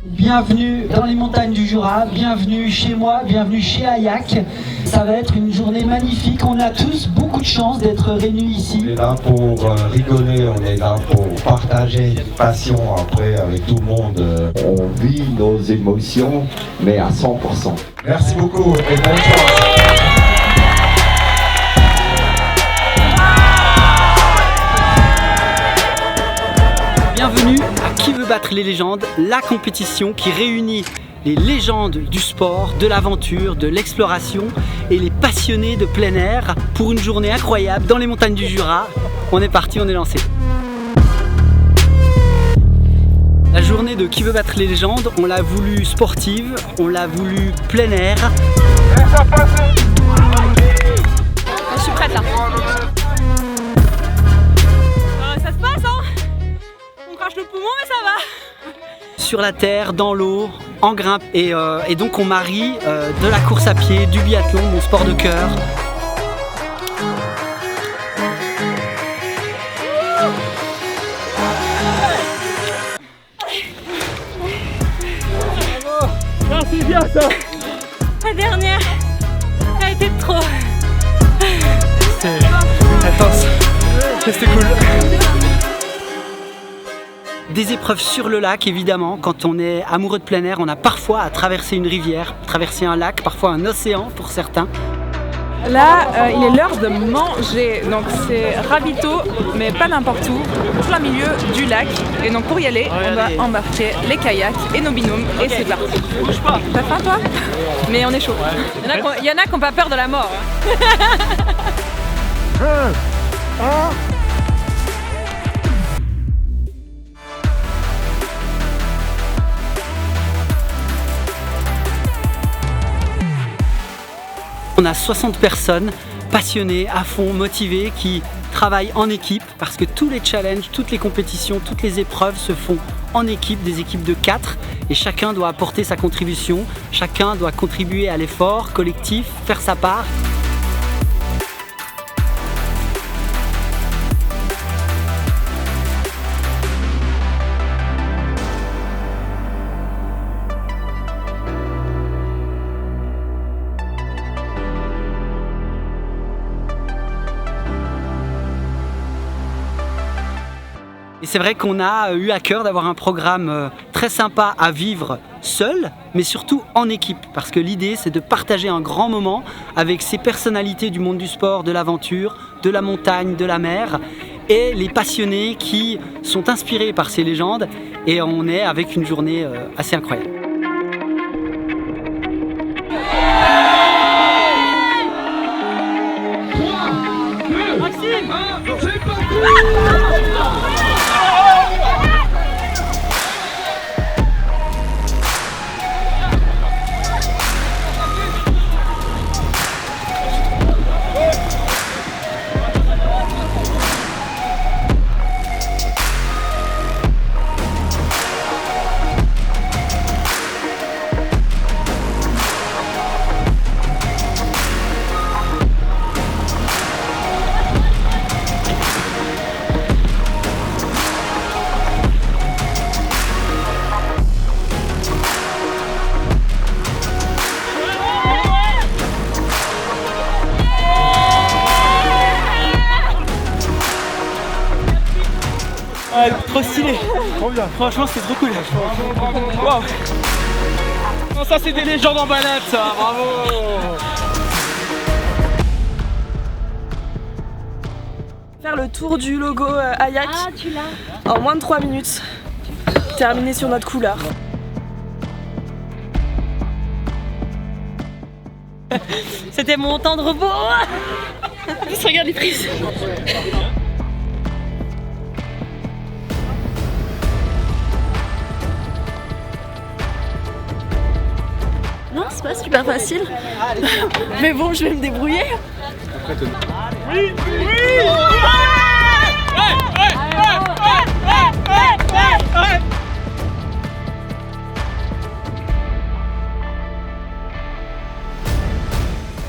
Bienvenue dans les montagnes du Jura, bienvenue chez moi, bienvenue chez Ayak. Ça va être une journée magnifique, on a tous beaucoup de chance d'être réunis ici. On est là pour rigoler, on est là pour partager une passion après avec tout le monde. On vit nos émotions, mais à 100%. Merci beaucoup et bonne chance. Bienvenue à Qui veut battre les légendes, la compétition qui réunit les légendes du sport, de l'aventure, de l'exploration et les passionnés de plein air pour une journée incroyable dans les montagnes du Jura. On est parti, on est lancé. La journée de Qui veut battre les légendes, on l'a voulu sportive, on l'a voulu plein air. Je suis prête là. Ça se passe hein. On crache le poumon mais ça va. Sur la terre, dans l'eau, en grimpe. Et donc on marie de la course à pied, du biathlon, mon sport de cœur. Ah, c'est bien ça. La dernière, elle a été de trop. C'était intense, c'était cool. Des épreuves sur le lac évidemment, quand on est amoureux de plein air, on a parfois à traverser une rivière, traverser un lac, parfois un océan pour certains. Là, il est l'heure de manger, donc c'est ravito, mais pas n'importe où, en plein milieu du lac. Et donc pour y aller, on va embarquer les kayaks et nos binômes, et c'est parti. Bouge pas. T'as faim toi? Mais on est chaud. Il y en a qui n'ont pas peur de la mort. On a 60 personnes passionnées, à fond, motivées, qui travaillent en équipe parce que tous les challenges, toutes les compétitions, toutes les épreuves se font en équipe, des équipes de 4 et chacun doit apporter sa contribution, chacun doit contribuer à l'effort collectif, faire sa part. Et c'est vrai qu'on a eu à cœur d'avoir un programme très sympa à vivre seul, mais surtout en équipe. Parce que l'idée, c'est de partager un grand moment avec ces personnalités du monde du sport, de l'aventure, de la montagne, de la mer, et les passionnés qui sont inspirés par ces légendes. Et on est avec une journée assez incroyable. Trop stylé. Trop bien. Franchement, c'était trop cool. Wow. Non, ça c'est des légendes en balade ça, bravo. Faire le tour du logo Ayak en moins de 3 minutes. Terminé sur notre couleur. C'était mon temps de repos. Juste regarde les prises. Non, c'est pas super facile. Mais bon, je vais me débrouiller. Oui,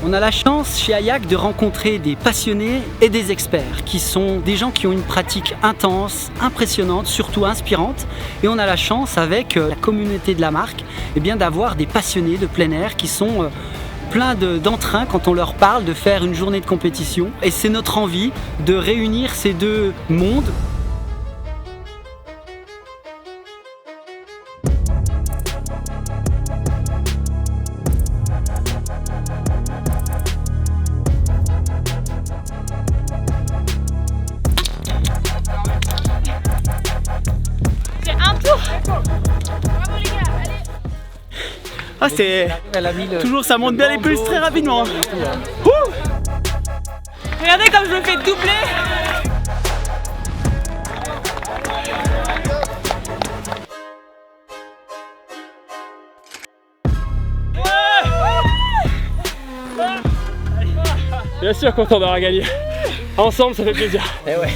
oui. On a la chance chez Ayak de rencontrer des passionnés et des experts qui sont des gens qui ont une pratique intense, impressionnante, surtout inspirante. Et on a la chance avec la communauté de la marque d'avoir des passionnés de plein air qui sont plein d'entrain quand on leur parle de faire une journée de compétition. Et c'est notre envie de réunir ces deux mondes. Ah, c'est toujours, ça monte bien les pulses très rapidement. Regardez comme je me fais doubler. Bien sûr, content d'avoir gagné. Ensemble, ça fait plaisir. Et ouais.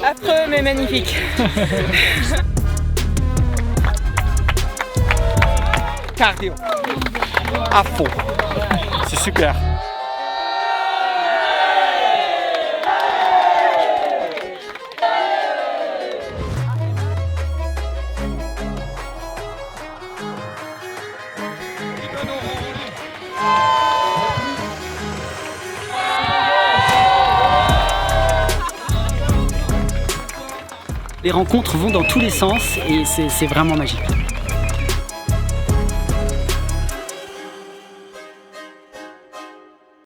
Affreux mais magnifique. Cardio. À fond. C'est super. Les rencontres vont dans tous les sens et c'est vraiment magique.